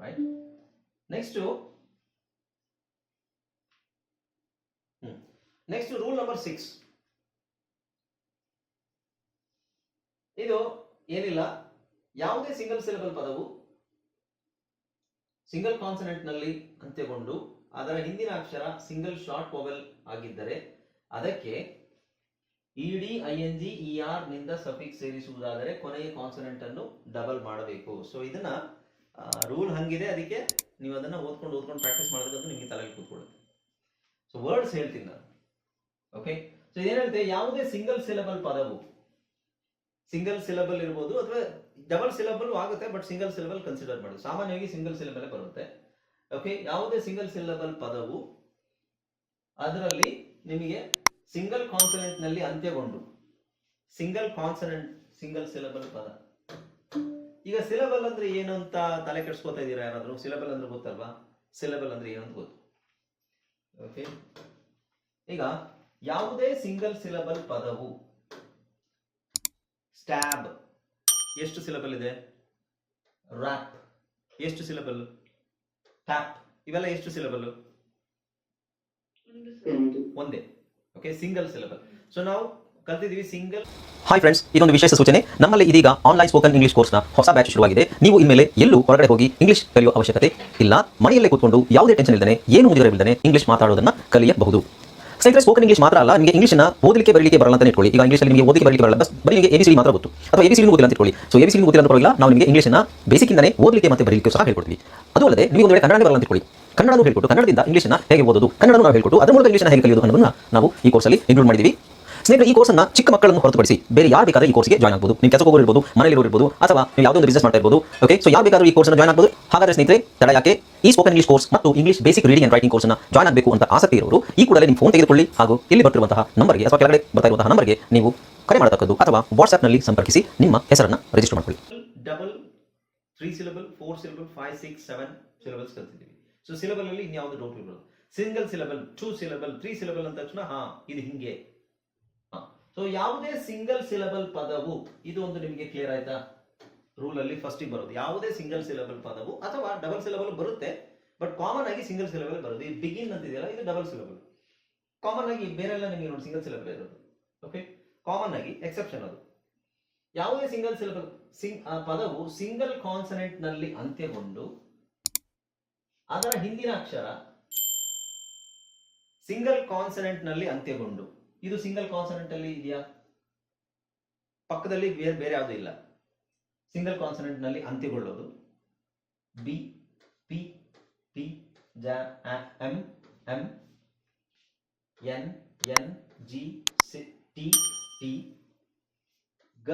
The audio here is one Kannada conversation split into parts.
right? Next rule number 6. ಇದು ಏನಿಲ್ಲ, ಯಾವುದೇ ಸಿಂಗಲ್ ಸಿಲೆಬಲ್ ಪದವು ಸಿಂಗಲ್ ಕಾನ್ಸನೆಂಟ್ ನಲ್ಲಿ ಅಂತ್ಯಗೊಂಡು ಅದರ ಹಿಂದಿನ ಅಕ್ಷರ ಸಿಂಗಲ್ ಶಾರ್ಟ್ ವೊವೆಲ್ ಆಗಿದ್ದರೆ ಅದಕ್ಕೆ ಇಡಿ ಐಎನ್ಜಿ ಇಆರ್ ನಿಂದ ಸಫಿಕ್ಸ್ ಸೇರಿಸುವುದಾದರೆ ಕೊನೆಯ ಕಾನ್ಸನೆಂಟ್ ಅನ್ನು ಡಬಲ್ ಮಾಡಬೇಕು. ಸೊ ಇದನ್ನ ರೂಲ್ ಹಂಗಿದೆ, ಅದಕ್ಕೆ ನೀವು ಅದನ್ನ ಓದ್ಕೊಂಡು ಪ್ರಾಕ್ಟೀಸ್ ಮಾಡೋದಕ್ಕಂತೂ ನಿಮಗೆ ತಲೆಗೆ ಕೂತ್ಕೊಳ್ಳುತ್ತೆ. ಸೊ ವರ್ಡ್ಸ್ ಹೇಳ್ತೀನಿ ನಾನು. ಓಕೆ, ಸೊ ಏನ್ ಹೇಳ್ತೆ, ಯಾವುದೇ ಸಿಂಗಲ್ ಸಿಲೆಬಲ್ ಪದವು, ಸಿಂಗಲ್ ಸಿಲೆಬಲ್ ಇರ್ಬೋದು ಅಥವಾ ಡಬಲ್ ಸಿಲೆಬಲ್ ಆಗುತ್ತೆ, ಬಟ್ ಸಿಂಗಲ್ ಸಿಲೆಬಲ್ ಕನ್ಸಿಡರ್ ಮಾಡಿ. ಸಾಮಾನ್ಯವಾಗಿ ಸಿಂಗಲ್ ಸಿಲೆಬಲ್ ಬರುತ್ತೆ. ಓಕೆ, ಯಾವುದೇ ಸಿಂಗಲ್ ಸಿಲೆಬಲ್ ಪದವು ಅದರಲ್ಲಿ ನಿಮಗೆ ಸಿಂಗಲ್ ಕಾನ್ಸನೆಂಟ್ ನಲ್ಲಿ ಅಂತ್ಯಗೊಂಡು, ಸಿಂಗಲ್ ಕಾನ್ಸನೆಂಟ್ ಸಿಂಗಲ್ ಸಿಲೆಬಲ್ ಪದ. ಈಗ ಸಿಲೆಬಲ್ ಅಂದ್ರೆ ಏನು ಅಂತ ತಲೆ ಕೆಡಿಸ್ಕೊತಾ ಇದ್ದೀರಾ ಯಾರಾದ್ರೂ? ಸಿಲೆಬಲ್ ಅಂದ್ರೆ ಗೊತ್ತಲ್ವಾ? ಸಿಲೆಬಲ್ ಅಂದ್ರೆ ಏನು ಅಂತ ಗೊತ್ತು. ಓಕೆ, ಈಗ ಯಾವುದೇ ಸಿಂಗಲ್ ಸಿಲೆಬಲ್ ಪದವು, ಸ್ಟ್ಯಾಬ್ ಎಷ್ಟು ಸಿಲೆಬಲ್ ಇದೆ? ರ್ಯಾಪ್ ಎಷ್ಟು ಸಿಲೆಬಲ್? ಟ್ಯಾಪ್ ಇವೆಲ್ಲ ಎಷ್ಟು ಸಿಲೆಬಲ್? ಒಂದೇ. Okay, single syllable. ಸೊ ನಾವು ಕಲ್ತಿದೀವಿ ಸಿಂಗಲ್. ಹಾಯ್ ಫ್ರೆಂಡ್ಸ್, ಇದೊಂದು ವಿಶೇಷ ಸೂಚನೆ. ನಮ್ಮಲ್ಲಿ ಇದೀಗ ಆನ್ಲೈನ್ ಸ್ಪೋಕನ್ ಇಂಗ್ಲಿಷ್ ಕೋರ್ಸ್ನ ಹೊಸ ಬ್ಯಾಚ್ ಶುರುವಾಗಿದೆ. ನೀವು ಇನ್ಮೇಲೆ ಎಲ್ಲೂ ಹೊರಗಡೆ ಹೋಗಿ ಇಂಗ್ಲಿಷ್ ಕಲಿಯುವ ಅವಶ್ಯಕತೆ ಇಲ್ಲ. ಮನೆಯಲ್ಲೇ ಕೂತ್ಕೊಂಡು ಯಾವುದೇ ಟೆನ್ಷನ್ ಇಲ್ಲದೆ, ಏನು ಮುಗಿದಿರವಿಲ್ಲದೆ ಇಂಗ್ಲಿಷ್ ಮಾತಾಡೋದನ್ನ ಕಲಿಯಬಹುದು. ಸ್ನೇಹಿತರೆ, ಸ್ಪೋಕನ್ ಇಂಗ್ಲಿಷ್ ಮಾತ್ರ ಅಲ್ಲ, ನಿಮಗೆ ಇಂಗ್ಲಿಷ್ನ ಓದಲಿಕ್ಕೆ ಬರಲಿಕ್ಕೆ ಬರಲ್ಲ ಅಂತ ಇಟ್ಕೊಳ್ಳಿ. ಈಗ ಇಂಗ್ಲಿಷಲ್ಲಿ ನಿಮಗೆ ಓದಲಿಕ್ಕೆ ಬರಲಿಕ್ಕೆ ಬರಲ್ಲ, ಬರೀ ನಿಮಗೆ ಎಬಿಸಿಡಿ ಮಾತ್ರ ಗೊತ್ತು, ಅಥವಾ ಎಬಿಸಿಡಿ ಗೊತ್ತಿಲ್ಲ ಅಂತ ಇಟ್ಕೊಳ್ಳಿ. ಸೊ ಎಬಿಸಿಡಿ ಗೊತ್ತಿಲ್ಲ ಅಂತ ಪರವಾಗಿಲ್ಲ, ನಾವು ನಿಮಗೆ ಇಂಗ್ಲಿಷ್ನ ಬೇಸಿಕ್ ಇಂದನೇ ಓದಲಿಕ್ಕೆ ಮತ್ತೆ ಬರಲಿಕ್ಕೆ ಸಹ ಹೇಳ್ಕೊಡ್ತೀವಿ. ಅದು ಅಲ್ಲದೆ ನೀವು ಒಂದು ವೇಳೆ ಕನ್ನಡ ಬರಲ್ಲ ಅಂತ ಇಟ್ಕೊಳ್ಳಿ, ಕನ್ನಡನೂ ಹೇಳ್ಕೊಟ್ಟು ಕನ್ನಡದಿಂದ ಇಂಗ್ಲಿಷ್ನ ಹೇಗೆ ಓದೋದು, ಕನ್ನಡನೂ ನಾವು ಹೇಳ್ಕೊಟ್ಟು ಅದರ ಮೂಲಕ ಇಂಗ್ಲಿಷ್ನ ಹೇಗೆ ಕಲಿಯೋದು ಅನ್ನೋದನ್ನ ನಾವು ಈ ಕೋರ್ಸಲ್ಲಿ ಇನ್ಕ್ಲೂಡ್ ಮಾಡಿದ್ದೀವಿ. ಸ್ನೇಹಿತರೆ, ಈ ಕೋರ್ಸ್ನ ಚಿಕ್ಕ ಮಕ್ಕಳನ್ನು ಹೊರತುಪಡಿಸಿ ಬೇರೆ ಯಾರು ಬೇಕಾದ್ರೆ ಈ ಕೋರ್ಸ್ಗೆ ಜಾಯ್ನ್ ಆಗಬಹುದು. ನೀವು ಕೆಲಸಕ್ಕೆ ಹೋಗಿರ್ಬೋದು, ಮನೆಯಲ್ಲಿ ಇರ್ಬೋದು, ಅಥವಾ ನೀವು ಯಾವುದೋ ಒಂದು ಬಿಸ್ನೆಸ್ ಮಾಡ್ತಾ ಇರ್ಬೋದು. ಓಕೆ, ಸೊ ಯಾರು ಬೇಕಾದ್ರೂ ಈ ಕೋರ್ಸ್ನ ಜಾಯ್ನ್ ಆಗಬಹುದು. ಹಾಗಾದ್ರೆ ಸ್ನೇಹಿತರೆ, ತಡ ಯಾಕೆ? ಈ ಸ್ಪೋಕನ್ ಇಂಗ್ಲಿಷ್ ಕೋರ್ಸ್ ಮತ್ತು English basic reading and writing ಕೋರ್ಸ್ನ ಜಾಯ್ನ್ ಆಗಬೇಕು ಅಂತ ಆಸಕ್ತಿ ಇರೋರು ಈ ಕೂಡಲೇ ನಿಮ್ಮ ಫೋನ್ ತೆಗೆದುಕೊಳ್ಳಿ ಹಾಗೂ ಇಲ್ಲಿ ಬರ್ತಿರುವಂತಹ ನಂಬರ್ಗೆ ಅಥವಾ ಕೆಳಗಡೆ ಬರ್ತಾ ಇರುವಂತಹ ನಂಬರ್ಗೆ ನೀವು ಕರೆ ಮಾಡತಕ್ಕದ್ದು ಅಥವಾ ವಾಟ್ಸ್ಆಪ್ ನಲ್ಲಿ ಸಂಪರ್ಕಿಸಿ ನಿಮ್ಮ ಹೆಸರನ್ನ ರಿಜಿಸ್ಟರ್ ಮಾಡಿಕೊಳ್ಳಿ. ಡಬಲ್, 3 ಸಿಲೆಬಲ್, 4 ಸಿಲೆಬಲ್, 5, 6, 7 ಸಿಲೆಬಲ್ಸ್ ಕಲ್ತಿದ್ದೀವಿ. ಸೊ ಸಿಲೆಬಲ್ ಅಲ್ಲಿ ಇನ್ಯಾವುದು ಡೌಟ್ ಇರೋದು. ಸಿಂಗಲ್ ಸಿಲೆಬಲ್, 2 ಸಿಲೆಬಲ್, 3 ಸಿಲೆಬಲ್ ಅಂದ ತಕ್ಷಣ ಇದು ಹಿಂಗೆ. ಸೊ ಯಾವುದೇ ಸಿಂಗಲ್ ಸಿಲೆಬಲ್ ಪದವು, ಇದು ಒಂದು ನಿಮಗೆ ಕ್ಲಿಯರ್ ಆಯ್ತಾ? ರೂಲ್ ಅಲ್ಲಿ ಫಸ್ಟ್ ಬರೋದು ಯಾವುದೇ ಸಿಂಗಲ್ ಸಿಲೆಬಲ್ ಪದವು, ಅಥವಾ ಡಬಲ್ ಸಿಲೆಬಲ್ ಬರುತ್ತೆ, ಬಟ್ ಕಾಮನ್ ಆಗಿ ಸಿಂಗಲ್ ಸಿಲೆಬಲ್ ಬರೋದು. ಈ ಬಿಗಿನ್ ಅಂತಿದೆಯಲ್ಲ, ಇದು ಡಬಲ್ ಸಿಲೆಬಲ್. ಕಾಮನ್ ಆಗಿ ಬೇರೆಲ್ಲ ನಿಮಗೆ ನೋಡಿ ಸಿಂಗಲ್ ಸಿಲೆಬಲ್ ಇರೋದು. ಓಕೆ, ಕಾಮನ್ ಆಗಿ ಎಕ್ಸೆಪ್ಷನ್ ಅದು. ಯಾವುದೇ ಸಿಂಗಲ್ ಸಿಲೆಬಲ್ ಪದವು ಸಿಂಗಲ್ ಕಾನ್ಸನೆಂಟ್ ನಲ್ಲಿ ಅಂತ್ಯಗೊಂಡು ಅದರ ಹಿಂದಿನ ಅಕ್ಷರ ಸಿಂಗಲ್ ಕಾನ್ಸನೆಂಟ್ ನಲ್ಲಿ ಅಂತ್ಯಗೊಂಡು, ಇದು ಸಿಂಗಲ್ ಕಾನ್ಸನೆಂಟ್ ಅಲ್ಲಿ ಇದೆಯಾ? ಪಕ್ಕದಲ್ಲಿ ಬೇರೆ ಯಾವುದು ಇಲ್ಲ. ಸಿಂಗಲ್ ಕಾನ್ಸನೆಂಟ್ ನಲ್ಲಿ ಅಂತ್ಯಗೊಳ್ಳೋದು B, P, P, M, M, N, N, G, T, T, ಗ,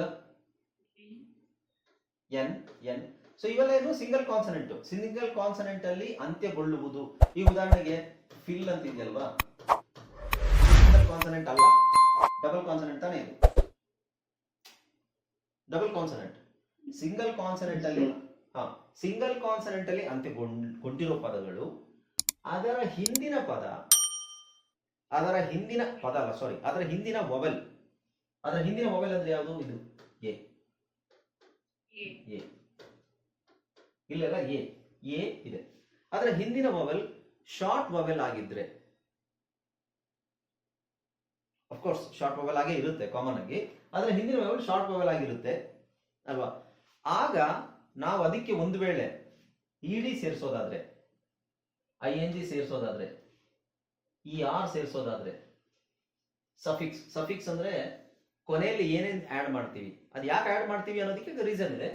ಎನ್, ಎನ್. ಸೊ ಇವೆಲ್ಲ ಏನು ಸಿಂಗಲ್ ಕಾನ್ಸನೆಂಟ್. ಸಿಂಗಲ್ ಕಾನ್ಸನೆಂಟ್ ಅಲ್ಲಿ ಅಂತ್ಯಗೊಳ್ಳುವುದು. ಈ ಉದಾಹರಣೆಗೆ ಫಿಲ್ ಅಂತ ಇದೆಯಲ್ವಾ, ಸಿಂಗಲ್ ಕಾನ್ಸನೆಂಟ್ ಅಲ್ಲ, ಡಬಲ್ ಕಾನ್ಸನೆಂಟ್ ತಾನೇ ಇದು. Double consonant. ಸಿಂಗಲ್ ಕಾನ್ಸನೆಂಟ್ ಅಲ್ಲಿ ಸಿಂಗಲ್ ಕಾನ್ಸನೆಂಟ್ ಅಲ್ಲಿ ಅಂತ್ಯಗೊಂಡಿರೋ ಪದಗಳು ಅದರ ಹಿಂದಿನ ಪದ, ಅದರ ಹಿಂದಿನ ವೊವೆಲ್. ಅದರ ಹಿಂದಿನ ವೊವೆಲ್ ಅಂದ್ರೆ ಯಾವುದು? ಇದು ಎ. ಇಲ್ಲೆಲ್ಲ ಎ ಇದೆ. ಅದರ ಹಿಂದಿನ ವೊವೆಲ್ ಶಾರ್ಟ್ ವೊವೆಲ್ ಆಗಿದ್ರೆ, ಅಫ್ಕೋರ್ಸ್ ಶಾರ್ಟ್ ವೊವೆಲ್ ಆಗೇ ಇರುತ್ತೆ ಕಾಮನ್ ಆಗಿ. ಅದರ ಹಿಂದಿನ ವೊವೆಲ್ ಶಾರ್ಟ್ ವೊವೆಲ್ ಆಗಿರುತ್ತೆ ಅಲ್ವಾ? ಆಗ ನಾವು ಅದಕ್ಕೆ ಒಂದು ವೇಳೆ ಇಡಿ ಸೇರಿಸೋದಾದ್ರೆ, ಐಎನ್ಜಿ ಸೇರಿಸೋದಾದ್ರೆ, ಇಆರ್ ಸೇರಿಸೋದಾದ್ರೆ, ಸಫಿಕ್ಸ್ ಅಂದ್ರೆ ಕೊನೆಯಲ್ಲಿ ಏನೇನು ಆಡ್ ಮಾಡ್ತೀವಿ, ಅದು ಯಾಕೆ ಆಡ್ ಮಾಡ್ತೀವಿ ಅನ್ನೋದಕ್ಕೆ ರೀಸನ್ ಇದೆ.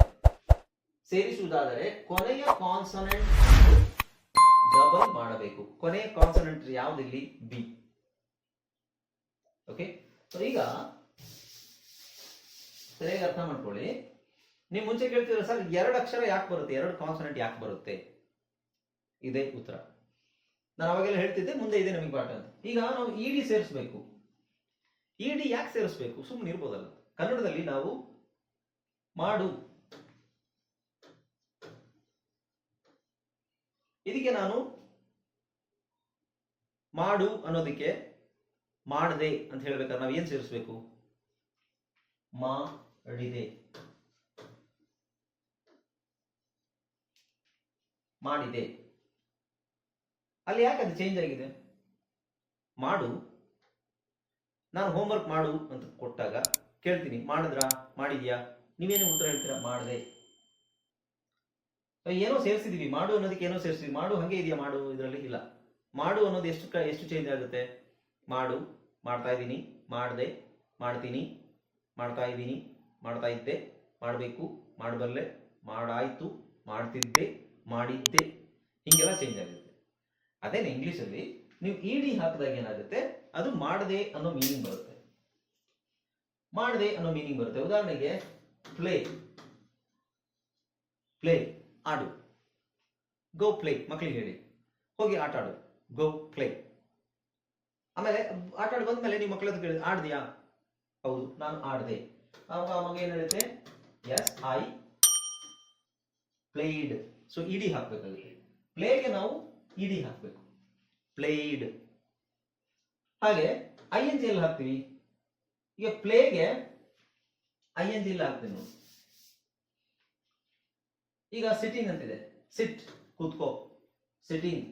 ಸೇರಿಸುವುದಾದರೆ ಕೊನೆಯ ಕಾನ್ಸನೆಂಟ್ ಡಬಲ್ ಮಾಡಬೇಕು. ಕೊನೆಯ ಕಾನ್ಸನೆಂಟ್ ಯಾವುದಿಲ್ಲಿ? ಬಿ. ಓಕೆ, ಸೊ ಈಗ ಸರಿಯಾಗಿ ಅರ್ಥ ಮಾಡ್ಕೊಳ್ಳಿ. ನೀವು ಮುಂಚೆ ಕೇಳ್ತೀರ, ಸರ್ 2 ಅಕ್ಷರ ಯಾಕೆ ಬರುತ್ತೆ, 2 ಕಾನ್ಸನೆಂಟ್ ಯಾಕೆ ಬರುತ್ತೆ? ಇದೇ ಉತ್ತರ. ನಾನು ಅವಾಗೆಲ್ಲ ಹೇಳ್ತಿದ್ದೆ, ಮುಂದೆ ಇದೆ ನಮಗೆ ಪಾಠ ಅಂತ. ಈಗ ನಾವು ಇಡಿ ಸೇರಿಸಬೇಕು. ಇಡಿ ಯಾಕೆ ಸೇರಿಸಬೇಕು? ಸುಮ್ಮನೆ ಇರ್ಬೋದಲ್ಲ. ಕನ್ನಡದಲ್ಲಿ ನಾವು ಮಾಡು, ಇದಕ್ಕೆ ನಾನು ಮಾಡು ಅನ್ನೋದಕ್ಕೆ ಮಾಡದೆ ಅಂತ ಹೇಳ್ಬೇಕಾದ್ರೆ ನಾವು ಏನ್ ಸೇರಿಸಬೇಕು? ಮಾಡಿದೆ. ಮಾಡಿದೆ. ಅಲ್ಲಿ ಯಾಕೆ ಅದು ಚೇಂಜ್ ಆಗಿದೆ? ಮಾಡು, ನಾನು ಹೋಮ್ವರ್ಕ್ ಮಾಡು ಅಂತ ಕೊಟ್ಟಾಗ ಕೇಳ್ತೀನಿ, ಮಾಡಿದ್ರಾ, ಮಾಡಿದ್ಯಾ? ನೀವೇನು ಉತ್ತರ ಹೇಳ್ತೀರಾ? ಮಾಡಿದೆ. ಏನೋ ಸೇರಿಸಿದೀವಿ, ಮಾಡು ಅನ್ನೋದಕ್ಕೆ ಏನೋ ಸೇರಿಸಿದ್ವಿ. ಮಾಡು ಹಂಗೆ ಇದೆಯಾ? ಮಾಡು ಇದರಲ್ಲಿ ಇಲ್ಲ. ಮಾಡು ಅನ್ನೋದು ಎಷ್ಟು ಚೇಂಜ್ ಆಗುತ್ತೆ? ಮಾಡು, ಮಾಡ್ತಾ ಇದ್ದೀನಿ, ಮಾಡಿದೆ, ಮಾಡ್ತೀನಿ, ಮಾಡ್ತಾ ಇದ್ದೀನಿ, ಮಾಡ್ತಾ ಇದ್ದೆ, ಮಾಡಬೇಕು, ಮಾಡಬಲ್ಲೆ, ಮಾಡಾಯ್ತು, ಮಾಡ್ತಿದ್ದೆ, ಮಾಡಿದ್ದೆ, ಹಿಂಗೆಲ್ಲ ಚೇಂಜ್ ಆಗುತ್ತೆ. ಅದೇನೆ ಇಂಗ್ಲಿಷಲ್ಲಿ ನೀವು ಇಡಿ ಹಾಕಿದಾಗ ಏನಾಗುತ್ತೆ, ಅದು ಮಾಡದೆ ಅನ್ನೋ ಮೀನಿಂಗ್ ಬರುತ್ತೆ. ಮಾಡದೆ ಅನ್ನೋ ಮೀನಿಂಗ್ ಬರುತ್ತೆ. ಉದಾಹರಣೆಗೆ ಪ್ಲೇ, ಪ್ಲೇ ಆಡು, ಗೋ ಪ್ಲೇ, ಮಕ್ಕಳಿಗೆ ಹೇಳಿ ಹೋಗಿ ಆಟ ಆಡು, ಗೋ ಪ್ಲೇ. ಆಮೇಲೆ ಆಟ ಆಡಿ ಬಂದ್ಮೇಲೆ ನೀವು ಮಕ್ಕಳ ಹತ್ರ ಕೇಳಿದ್ರೆ ಆಡ್ದಿಯಾ? ಹೌದು ನಾನು ಆಡ್ದೆ. ಆವಾಗ ಆ ಮಗ ಏನ್ ಹೇಳುತ್ತೆ? Yes I played. So ED ಹಾಕ್ಬೇಕಾಗುತ್ತೆ. ಪ್ಲೇಗೆ ನಾವು ಇಡಿ ಹಾಕ್ಬೇಕು, ಪ್ಲೇಡ್. ಹಾಗೆ ಐ ಎನ್ ಜಿ ಎಲ್ಲಿ ಹಾಕ್ತೀವಿ? ಈಗ ಪ್ಲೇಗೆ ಐ ಎನ್ ಜಿ ಇಲ್ಲಿ ಹಾಕ್ತೀವಿ ನೋಡಿ. ಈಗ ಸಿಟ್ಟಿಂಗ್ ಅಂತಿದೆ, ಸಿಟ್ ಕೂತ್ಕೋ, ಸಿಟ್ಟಿಂಗ್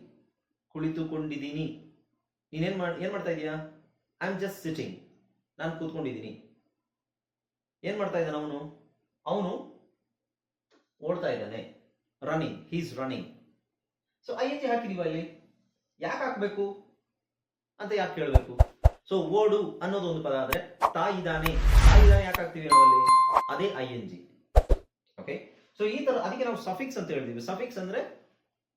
ಕುಳಿತುಕೊಂಡಿದ್ದೀನಿ. ಏನ್ ಮಾಡ್ತಾ ಇದೀಯಾ? ಐ ಆಮ್ ಜಸ್ಟ್ ಸಿಟ್ಟಿಂಗ್, ನಾನು ಕೂತ್ಕೊಂಡಿದ್ದೀನಿ. ಏನ್ ಮಾಡ್ತಾ ಇದ್ದಾನೆ ಅವನು? ಅವನು ಓಡ್ತಾ ಇದ್ದಾನೆ, running, he's running. So I N G ಹಾಕಿದೀವ ಅಲ್ಲಿ. ಯಾಕೆ ಹಾಕ್ಬೇಕು ಅಂತ ಯಾಕೆ ಕೇಳಬೇಕು? ಸೊ ಓಡು ಅನ್ನೋದು ಒಂದು ಪದ ಆದ್ರೆ ತಾಯಿದಾನೆ, ತಾಯಿದಾನೆ ಯಾಕೆ ಹಾಕ್ತೀವಿ ನಾವಲ್ಲಿ? ಅದೇ I N G. Okay, so ಈ ತರ ಅದಕ್ಕೆ ನಾವು ಸಫಿಕ್ಸ್ ಅಂತ ಹೇಳ್ತೀವಿ. ಸಫಿಕ್ಸ್ ಅಂದ್ರೆ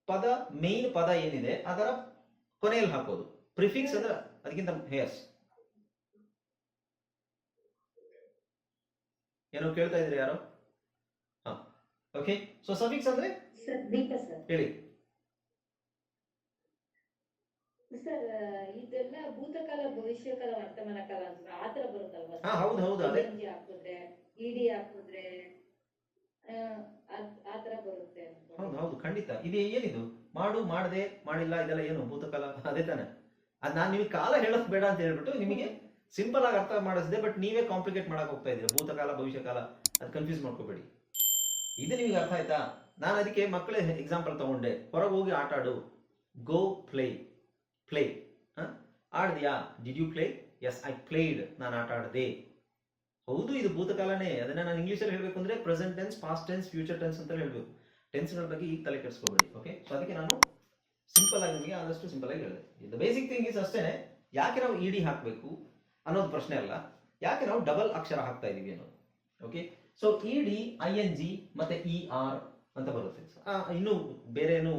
ಪದ, ಮೇನ್ ಪದ ಏನಿದೆ ಅದರ ಕೊನೆಯಲ್ಲಿ ಹಾಕೋದು. ಪ್ರಿಫಿಕ್ಸ್ ಅಂದ್ರೆ ಅದಕ್ಕಿಂತ ಹೇರ್ಸ್. ಏನೋ ಕೇಳ್ತಾ ಇದ್ರಿ ಯಾರೋ? ಹಾ, ಓಕೆ. ಸೊ ಸಫಿಕ್ಸ್ ಅಂದ್ರೆ ಹೇಳಿ ಸರ್. ಇದೆಲ್ಲ ಭೂತಕಾಲ, ಭವಿಷ್ಯಕಾಲ, ವರ್ತಮಾನ ಕಾಲ ಅಂತ ಆತರ ಬರುತ್ತಲ್ವಾ? ಹಾ, ಹೌದು ಹೌದು, ಅದೇ ಹಾಕಿದ್ರೆ, ಇಡಿ ಹಾಕಿದ್ರೆ ಆತರ ಬರುತ್ತೆ. ಹೌದು ಹೌದು, ಖಂಡಿತ. ಇದು ಏನಿದು? ಮಾಡು, ಮಾಡದೆ, ಮಾಡಿಲ್ಲ, ಇದೆಲ್ಲ ಏನು ಭೂತಕಾಲ? ಅದೇ ತಾನೆ. ಅದ್ ನಾನು ನಿಮಗೆ ಕಾಲ ಹೇಳೋದು ಬೇಡ ಅಂತ ಹೇಳ್ಬಿಟ್ಟು ನಿಮಗೆ ಸಿಂಪಲ್ ಆಗಿ ಅರ್ಥ ಮಾಡಿಸಿದೆ. ಬಟ್ ನೀವೇ ಕಾಂಪ್ಲಿಕೇಟ್ ಮಾಡಕ್ ಹೋಗ್ತಾ ಇದ್ದೀರಾ. ಭೂತಕಾಲ, ಭವಿಷ್ಯಕಾಲ ಅದು ಕನ್ಫ್ಯೂಸ್ ಮಾಡ್ಕೋಬೇಡಿ. ಇದು ನಿಮಗೆ ಅರ್ಥ ಆಯ್ತಾ? ನಾನು ಅದಕ್ಕೆ ಮಕ್ಕಳೇ ಎಕ್ಸಾಂಪಲ್ ತಗೊಂಡೆ. ಹೊರಗೆ ಹೋಗಿ ಆಟ ಆಡು, ಗೋ ಪ್ಲೇ, ಪ್ಲೇ. ಆಡ್ದಿಯಾ? Did you play? Yes I played, ನಾನು ಆಟ ಆಡದೆ. ಹೌದು, ಇದು ಭೂತಕಾಲನೇ. ಅದನ್ನ ನಾನು ಇಂಗ್ಲಿಷಲ್ಲಿ ಹೇಳ್ಬೇಕು ಅಂದ್ರೆ present tense, past tense, future tense ಅಂತ ಹೇಳ್ಬೇಕು. ಟೆನ್ಸ್ಗಳ ಬಗ್ಗೆ ಈಗ ತಲೆ ಕೆಡಿಸ್ಕೋಬೇಡಿ. ಓಕೆ, ಸೊ ಅದಕ್ಕೆ ನಾನು ಸಿಂಪಲ್ ಆಗಿ ನಿಮಗೆ ಆದಷ್ಟು ಸಿಂಪಲ್ ಆಗಿ ಹೇಳಿದೆ. ಇದು ಬೇಸಿಕ್ ಥಿಂಗ್ ಇಸ್ ಅಷ್ಟೇನೆ. ಯಾಕೆ ನಾವು ಇಡಿ ಹಾಕಬೇಕು ಅನ್ನೋದು ಪ್ರಶ್ನೆ ಅಲ್ಲ, ಯಾಕೆ ನಾವು ಡಬಲ್ ಅಕ್ಷರ ಹಾಕ್ತಾ ಇದೀವಿ ಅನ್ನೋದು. Okay, so ED, I N G ಮತ್ತೆ ಇ ಆರ್ ಅಂತ ಬರುತ್ತೆ. ಇನ್ನು ಬೇರೆ ಏನು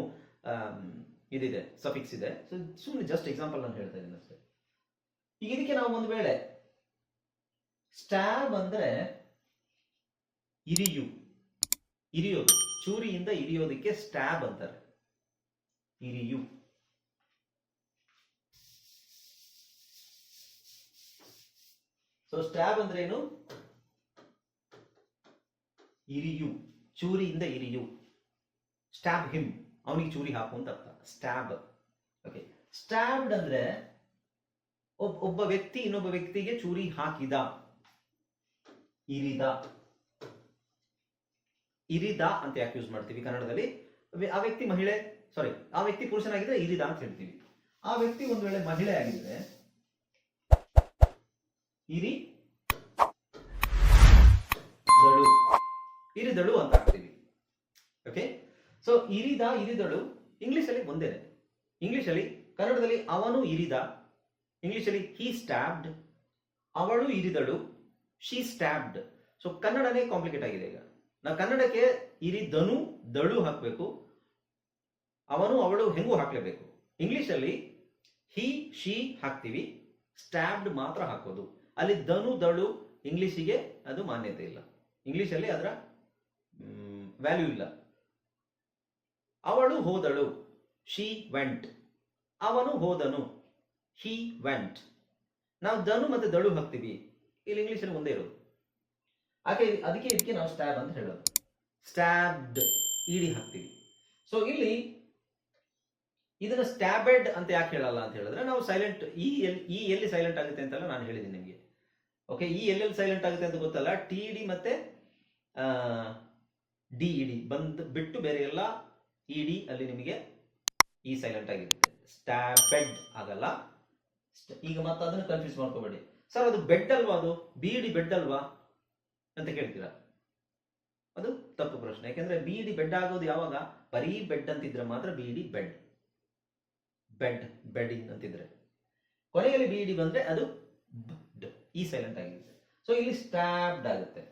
ಇದಿದೆ, ಸಫಿಕ್ಸ್ ಇದೆ. ಸೊ ಸುಮ್ಮನೆ ಜಸ್ಟ್ ಎಕ್ಸಾಂಪಲ್ ನಾನು ಹೇಳ್ತಾ ಇದ್ದೀನಿ ಅಷ್ಟೇ. ಈಗ ಇದಕ್ಕೆ ನಾವು ಒಂದು ವೇಳೆ ಸ್ಟ್ಯಾಬ್ ಅಂದ್ರೆ ಇರಿಯೋದು, ಚೂರಿಯಿಂದ ಇರಿಯೋದಕ್ಕೆ ಸ್ಟ್ಯಾಬ್ ಅಂತಾರೆ. ಇರಿಯು. ಸೊ ಸ್ಟ್ಯಾಬ್ ಅಂದ್ರೆ ಏನು? ಇರಿಯು, ಚೂರಿಯಿಂದ ಇರಿಯು. ಸ್ಟ್ಯಾಬ್ ಹಿಮ್, ಅವನಿಗೆ ಚೂರಿ ಹಾಕು ಅಂತ ಅರ್ಥ. ಸ್ಟ್ಯಾಬ್. ಓಕೆ, ಸ್ಟ್ಯಾಬ್ಡ್ ಅಂದ್ರೆ ಒಬ್ಬ ವ್ಯಕ್ತಿ ಇನ್ನೊಬ್ಬ ವ್ಯಕ್ತಿಗೆ ಚೂರಿ ಹಾಕಿದ, ಇರಿದ. ಇರಿದ ಅಂತ ಯಾಕೆ ಯೂಸ್ ಮಾಡ್ತೀವಿ ಕನ್ನಡದಲ್ಲಿ? ಆ ವ್ಯಕ್ತಿ ಮಹಿಳೆ, ಸಾರಿ, ಆ ವ್ಯಕ್ತಿ ಪುರುಷನಾಗಿದ್ರೆ ಇರಿದ ಅಂತ ಹೇಳ್ತೀವಿ. ಆ ವ್ಯಕ್ತಿ ಒಂದು ವೇಳೆ ಮಹಿಳೆ ಆಗಿದ್ರೆ ಇರಿದಳು ಅಂತ ಹಾಕ್ತೀವಿ. ಓಕೆ, ಸೊ ಇರಿದ, ಇರಿದಳು ಇಂಗ್ಲಿಷಲ್ಲಿ ಒಂದೇ. ಇಂಗ್ಲಿಷಲ್ಲಿ, ಕನ್ನಡದಲ್ಲಿ ಅವನು ಇರಿದ, ಇಂಗ್ಲಿಷಲ್ಲಿ ಹಿ ಸ್ಟ್ಯಾಬ್ಡ್, ಅವಳು ಇರಿದಳು, ಶಿ ಸ್ಟ್ಯಾಬ್ಡ್. ಸೊ ಕನ್ನಡನೇ ಕಾಂಪ್ಲಿಕೇಟ್ ಆಗಿದೆ. ಈಗ ನಾವು ಕನ್ನಡಕ್ಕೆ ಇರಿದನು, ದಳು ಹಾಕಬೇಕು, ಅವನು ಅವಳು ಹೆಂಗೂ ಹಾಕ್ಲೇಬೇಕು. ಇಂಗ್ಲಿಷಲ್ಲಿ ಹಿ ಶಿ ಹಾಕ್ತೀವಿ, ಸ್ಟ್ಯಾಬ್ಡ್ ಮಾತ್ರ ಹಾಕೋದು. ಅಲ್ಲಿ ದನು ದಳು ಇಂಗ್ಲಿಷಿಗೆ ಅದು ಮಾನ್ಯತೆ ಇಲ್ಲ. ಇಂಗ್ಲಿಷಲ್ಲಿ ಅದರ ವ್ಯಾಲ್ಯೂ ಇಲ್ಲ. ಅವಳು ಹೋದಳು, ಶಿ ವೆಂಟ್. ಅವನು ಹೋದನು, ಹಿ ವೆಂಟ್. ನಾವು ದನು ಮತ್ತೆ ದಳು ಹಾಕ್ತೀವಿ, ಇಲ್ಲಿ ಇಂಗ್ಲಿಷಲ್ಲಿ ಒಂದೇ ಇರೋದು. ಅದಕ್ಕೆ ಇದಕ್ಕೆ ನಾವು ಸ್ಟ್ಯಾಬ್ ಅಂತ ಹೇಳೋದು. ಸ್ಟ್ಯಾಬ್ಡ್, ಇಡಿ ಹಾಕ್ತೀವಿ. ಸೊ ಇಲ್ಲಿ ಇದನ್ನ ಸ್ಟ್ಯಾಬೆಡ್ ಅಂತ ಯಾಕೆ ಹೇಳಲ್ಲ ಅಂತ ಹೇಳಿದ್ರೆ, ನಾವು ಸೈಲೆಂಟ್, ಈ ಎಲ್ಲಿ ಸೈಲೆಂಟ್ ಆಗುತ್ತೆ ಅಂತೆಲ್ಲ ನಾನು ಹೇಳಿದ್ದೀನಿ ನಿಮಗೆ. ಓಕೆ, ಈ ಎಲ್ಲೆಲ್ಲಿ ಸೈಲೆಂಟ್ ಆಗುತ್ತೆ ಅಂತ ಗೊತ್ತಲ್ಲ. ಟಿ ಇಡಿ ಮತ್ತೆ ಡಿ ಇಡಿ ಬಿಟ್ಟು ಬೇರೆ ಎಲ್ಲ ಇಡಿ ಅಲ್ಲಿ ನಿಮಗೆ ಈ ಸೈಲೆಂಟ್ ಆಗಿರುತ್ತೆ. ಸ್ಟ್ಯಾಬೆಡ್ ಆಗಲ್ಲ. ಈಗ ಮತ್ತೆ ಅದನ್ನು ಕನ್ಫ್ಯೂಸ್ ಮಾಡ್ಕೋಬೇಡಿ. ಸರ್ ಅದು ಬೆಡ್ ಅಲ್ವಾ, ಅದು ಬಿಡಿ ಬೆಡ್ ಅಲ್ವಾ ಅಂತ ಕೇಳ್ತೀರಾ. ಅದು ತಪ್ಪು ಪ್ರಶ್ನೆ. ಯಾಕೆಂದ್ರೆ ಬಿಡಿ ಬೆಡ್ ಆಗೋದು ಯಾವಾಗ, ಬರೀ ಬೆಡ್ ಅಂತಿದ್ರೆ ಮಾತ್ರ ಬಿಡಿ ಬೆಡ್, ಬೆಡ್ ಬೆಡ್ಡಿಂಗ್ ಅಂತಿದ್ರೆ. ಕೊನೆಯಲ್ಲಿ ಬಿಡಿ ಬಂದ್ರೆ ಅದು ಬಡ್, ಈ ಸೈಲೆಂಟ್ ಆಗಿರುತ್ತೆ. ಸೊ ಇಲ್ಲಿ ಸ್ಟ್ಯಾಬ್ಡ್ ಆಗುತ್ತೆ.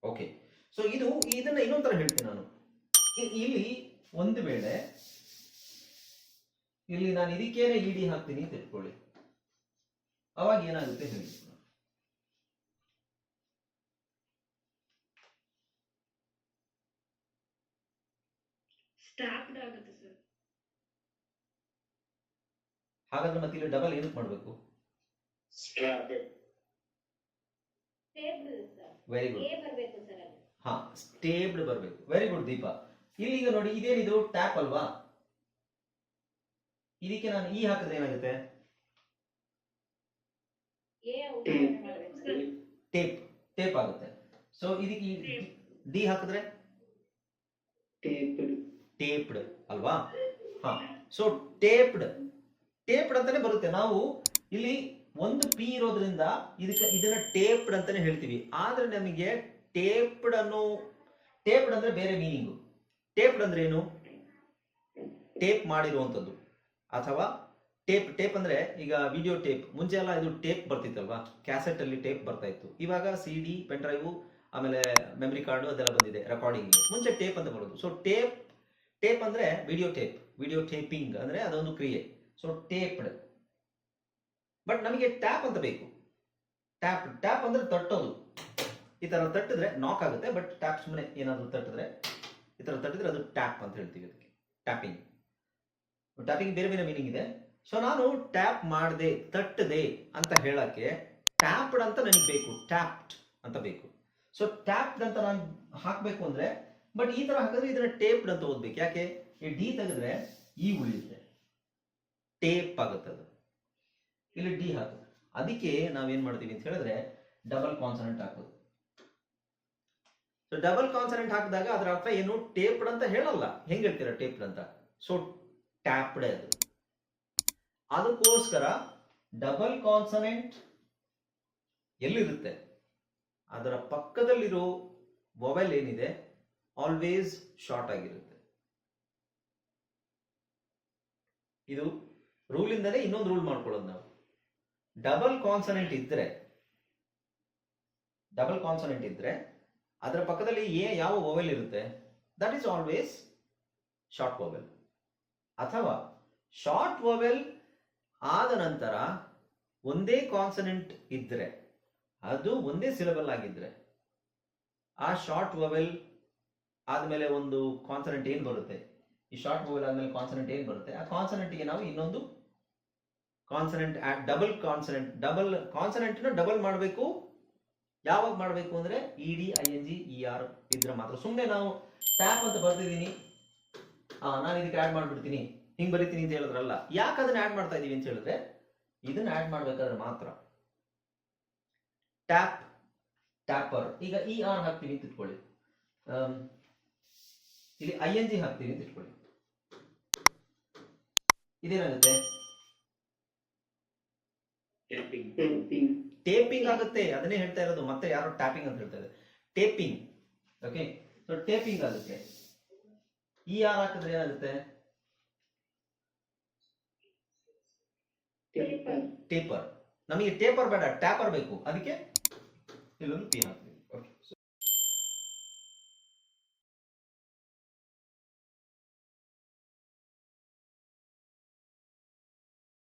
ಓಕೆ, ಸೊ ಇದನ್ನ ಇನ್ನೊಂದು ತರ ಹೇಳ್ತೀನಿ ನಾನು. ಇಲ್ಲಿ ಒಂದು ವೇಳೆ ಇಲ್ಲಿ ನಾನು ಇದಕ್ಕೇನೆ ಇಡಿ ಹಾಕ್ತೀನಿ ಅಂತ ಇಟ್ಕೊಳ್ಳಿ, ಅವಾಗ ಏನಾಗುತ್ತೆ ಹೇಳಿ. ಸ್ಟಾಪ್ಡ್ ಆಗುತ್ತೆ ಸರ್. ಹಾಗಾದ್ರೆ ಮತ್ತೆ ಇಲ್ಲಿ ಡಬಲ್ ಏನಕ್ಕೆ ಮಾಡಬೇಕು? Stable sir. Very good. A ಬರಬೇಕು ಸರ್ ಅದು. ಹಾ, ಸ್ಟೇಬ್ಡ್ ಬರಬೇಕು. Very good Deepa. ಇಲ್ಲಿ ಈಗ ನೋಡಿ, ಇದೇನಿದು ಟ್ಯಾಪ್ ಅಲ್ವಾ, ಇದಕ್ಕೆ ನಾನು ಈ ಹಾಕಿದ್ರೆ ಏನಾಗುತ್ತೆ? ಎ ಔಟ್ ಮಾಡಬೇಕು ಸರ್. ಟೇಪ್, ಟೇಪ್ ಆಗುತ್ತೆ. ಸೊ ಇದಕ್ಕೆ ಡಿ ಹಾಕಿದ್ರೆ ಟೇಪ್ಡ್ ಅಲ್ವಾ? ಹಾ, ಸೊ ಟೇಪ್ಡ್, ಟೇಪ್ಡ್ ಅಂತಾನೆ ಬರುತ್ತೆ. ನಾವು ಇಲ್ಲಿ ಒಂದು ಪಿ ಇರೋದ್ರಿಂದ ಇದನ್ನ ಟೇಪ್ಡ್ ಅಂತಾನೆ ಹೇಳ್ತೀವಿ. ಆದ್ರೆ ನಮಗೆ ಟೇಪ್ಡ್ ಅಂದ್ರೆ ಬೇರೆ ಮೀನಿಂಗು. ಟೇಪ್ಡ್ ಅಂದ್ರೆ ಏನು? ಟೇಪ್ ಮಾಡಿರುವಂಥದ್ದು, ಅಥವಾ ಟೇಪ್ ಅಂದ್ರೆ ಈಗ ವಿಡಿಯೋ ಟೇಪ್. ಮುಂಚೆ ಎಲ್ಲ ಇದು ಟೇಪ್ ಬರ್ತಿತ್ತಲ್ವಾ, ಕ್ಯಾಸೆಟ್ ಅಲ್ಲಿ ಟೇಪ್ ಬರ್ತಾ ಇತ್ತು. ಇವಾಗ CD, ಪೆನ್ ಡ್ರೈವ್, ಆಮೇಲೆ ಮೆಮರಿ ಕಾರ್ಡು ಅದೆಲ್ಲ ಬಂದಿದೆ ರೆಕಾರ್ಡಿಂಗ್. ಮುಂಚೆ ಟೇಪ್ ಅಂತ ಬರೋದು. ಸೊ ಟೇಪ್ ಅಂದ್ರೆ ವಿಡಿಯೋ ಟೇಪ್, ವಿಡಿಯೋ ಟೇಪಿಂಗ್ ಅಂದ್ರೆ ಅದೊಂದು ಕ್ರಿಯೆ. So taped. ಬಟ್ ನಮಗೆ ಟ್ಯಾಪ್ ಅಂತ ಬೇಕು. ಟ್ಯಾಪ್ ಅಂದ್ರೆ ತಟ್ಟೋದು. ಈ ತರ ತಟ್ಟಿದ್ರೆ ನಾಕ್ ಆಗುತ್ತೆ. ಬಟ್ ಟ್ಯಾಪ್ ಸುಮ್ಮನೆ ಏನಾದ್ರು ತಟ್ಟಿದ್ರೆ, ಈ ತರ ತಟ್ಟಿದ್ರೆ ಅದು ಟ್ಯಾಪ್ ಅಂತ ಹೇಳ್ತೀವಿ. ಅದಕ್ಕೆ ಟ್ಯಾಪಿಂಗ್. ಟ್ಯಾಪಿಂಗ್ ಬೇರೆ ಬೇರೆ ಮೀನಿಂಗ್ ಇದೆ. ಸೊ ನಾನು ಟ್ಯಾಪ್ ಮಾಡದೆ, ತಟ್ಟದೆ ಅಂತ ಹೇಳಕ್ಕೆ ಟ್ಯಾಪ್ಡ್ ಅಂತ ನನಗೆ ಬೇಕು, ಟ್ಯಾಪ್ಡ್ ಅಂತ ಬೇಕು. ಸೊ ಟ್ಯಾಪ್ಡ್ ಅಂತ ನಾನು ಹಾಕ್ಬೇಕು ಅಂದ್ರೆ, ಬಟ್ ಈ ತರ ಹಾಕಿದ್ರೆ ಇದನ್ನ ಟೇಪ್ಡ್ ಅಂತ ಓದ್ಬೇಕು. ಯಾಕೆ? ಈ ಡಿ ತೆಗೆದ್ರೆ ಈ ಉಳಿಯುತ್ತೆ, ಟೇಪ್ ಆಗುತ್ತೆ ಅದು. ಇಲ್ಲಿ ಡಿ ಹಾಕುದು. ಅದಕ್ಕೆ ನಾವೇನ್ ಮಾಡ್ತೀವಿ ಅಂತ ಹೇಳಿದ್ರೆ ಡಬಲ್ ಕಾನ್ಸನೆಂಟ್ ಹಾಕೋದು. ಸೊ ಡಬಲ್ ಕಾನ್ಸನೆಂಟ್ ಹಾಕಿದಾಗ ಅದರ ಅರ್ಥ ಏನು? ಟೇಪ್ಡ್ ಅಂತ ಹೇಳಲ್ಲ. ಹೆಂಗ್ ಹೇಳ್ತೀರಾ ಟೇಪ್ಡ್ ಅಂತ? ಸೊ ಟ್ಯಾಪ್ಡ್ ಅದು. ಅದಕ್ಕೋಸ್ಕರ ಡಬಲ್ ಕಾನ್ಸನೆಂಟ್ ಎಲ್ಲಿರುತ್ತೆ, ಅದರ ಪಕ್ಕದಲ್ಲಿರೋ ವೊವೆಲ್ ಏನಿದೆ ಆಲ್ವೇಸ್ ಶಾರ್ಟ್ ಆಗಿರುತ್ತೆ. ಇದು ರೂಲಿಂದಲೇ ಇನ್ನೊಂದು ರೂಲ್ ಮಾಡ್ಕೊಳ್ಳೋದು ನಾವು. ಡಬಲ್ ಕಾನ್ಸನೆಂಟ್ ಇದ್ರೆ ಅದರ ಪಕ್ಕದಲ್ಲಿ ಯಾವ ವೊವೆಲ್ ಇರುತ್ತೆ, that is always short vowel. ಅಥವಾ ಶಾರ್ಟ್ ವೊವೆಲ್ ಆದ ನಂತರ ಒಂದೇ ಕಾನ್ಸನೆಂಟ್ ಇದ್ರೆ, ಅದು ಒಂದೇ ಸಿಲಬಲ್ ಆಗಿದ್ರೆ, ಆ ಶಾರ್ಟ್ ವೊವೆಲ್ ಆದ್ಮೇಲೆ ಒಂದು ಕಾನ್ಸನೆಂಟ್ ಏನ್ ಬರುತ್ತೆ, ಈ ಶಾರ್ಟ್ ವೊವೆಲ್ ಆದ್ಮೇಲೆ ಕಾನ್ಸನೆಂಟ್ ಏನ್ ಬರುತ್ತೆ, ಆ ಕಾನ್ಸನೆಂಟ್ಗೆ ನಾವು ಇನ್ನೊಂದು ಕಾನ್ಸನೆಂಟ್ ಡಬಲ್ ಕಾನ್ಸನೆಂಟ್ ಡಬಲ್ ಮಾಡಬೇಕು. ಯಾವಾಗ ಮಾಡಬೇಕು ಅಂದ್ರೆ ಇಡಿ ING ER ಇದ್ರೆ ಮಾತ್ರ. ಸುಮ್ಮನೆ ನಾವು ಟ್ಯಾಪ್ ಅಂತ ಬರ್ತಿದ್ದೀನಿ, ನಾನು ಇದಕ್ಕೆ ಆಡ್ ಮಾಡ್ಬಿಡ್ತೀನಿ, ಹಿಂಗ್ ಬರೀತೀನಿ ಅಂತ ಹೇಳಿದ್ರಲ್ಲ. ಯಾಕೆ ಅದನ್ನ ಆಡ್ ಮಾಡ್ತಾ ಇದೀವಿ ಅಂತ ಹೇಳಿದ್ರೆ, ಇದನ್ನ ಆಡ್ ಮಾಡ್ಬೇಕಾದ್ರೆ ಮಾತ್ರ. Tap, taper. ಈಗ ER ಹಾಕ್ತೀವಿ ಅಂತ ಇಟ್ಕೊಳ್ಳಿ, ಇಲ್ಲಿ ING ಹಾಕ್ತೀವಿ ಅಂತ ಇಟ್ಕೊಳ್ಳಿ, ಇದೇನಾಗುತ್ತೆ? ಟೇಪಿಂಗ್ ಆಗುತ್ತೆ. ಅದನ್ನೇ ಹೇಳ್ತಾ ಇರೋದು. ಮತ್ತೆ ಯಾರೋ ಟ್ಯಾಪಿಂಗ್ ಅಂತ ಹೇಳ್ತಾ ಇದ್ದಾರೆ, ಟೇಪಿಂಗ್. ಓಕೆ, ಸೊ ಟೇಪಿಂಗ್ ಆಗುತ್ತೆ. ER ಹಾಕಿದ್ರೆ ಏನಾಗುತ್ತೆ? ಟೇಪರ್. ನಮಗೆ ಟೇಪರ್ ಬೇಡ, ಟ್ಯಾಪರ್ ಬೇಕು. ಅದಕ್ಕೆ ಇಲ್ಲೊಂದು ಪಿ ಹಾಕಿ.